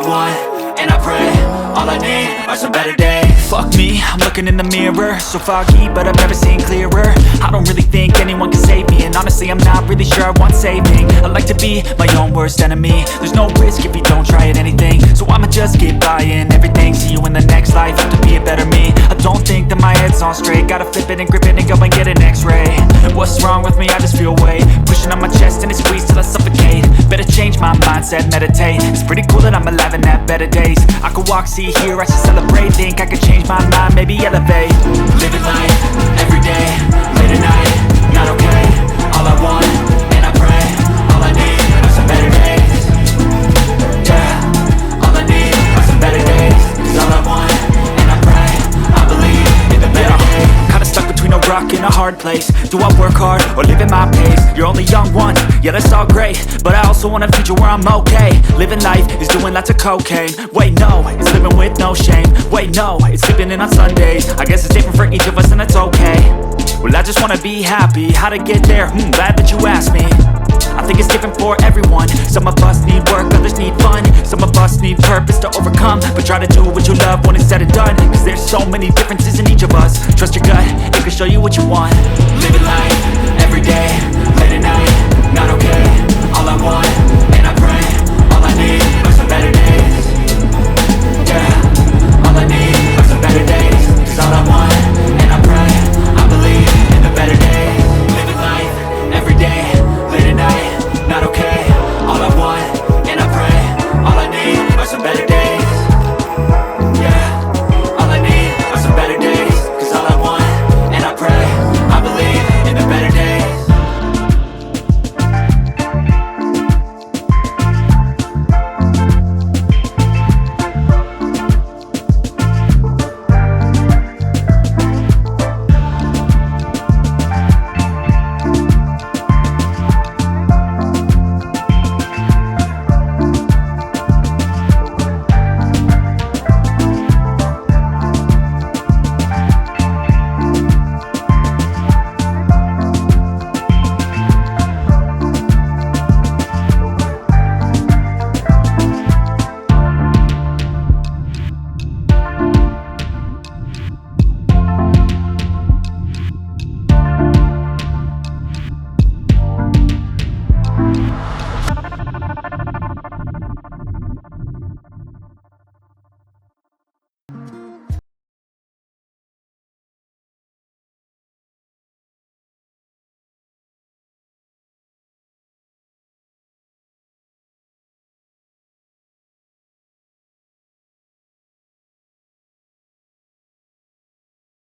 I want, and I pray, all I need are some better days. Fuck me, I'm looking in the mirror, so foggy, but I've never seen clearer. I don't really think anyone can save me, and honestly I'm not really sure I want saving. I like to be my own worst enemy. There's no risk if you don't try at anything, so I'ma just get buying everything. See you in the next life, have to be a better me. I don't think that my head's on straight, gotta flip it and grip it and go and get an x-ray. What's wrong with me? I just feel weight pushing on my chest and it squeezes till I suffocate. Better change my mindset, meditate. It's pretty cool that I'm alive and have better days. I could walk, see, hear, I should celebrate. Think I could change my mind, maybe elevate. Living life, every day, late at night, not okay. All I want, and I pray, all I need are some better days. Yeah, all I need are some better days. 'Cause all I want, and I pray, I believe in the better days. Kinda stuck between a rock and a hard place. Do I work hard or live at my pace? You're only young once, yeah that's all great, but I also want a future where I'm okay. Living life is doing lots of cocaine. Wait no, it's living with no shame. Wait no, it's sleeping in on Sundays. I guess it's different for each of us and that's okay. Well I just wanna be happy, how to get there? Glad that you asked me. I think it's different for everyone. Some of us need work, others need fun. Some of us need purpose to overcome, but try to do what you love when it's said and done. Cause there's so many differences in each of us. Trust your gut, it can show you what you want. Living life, every day,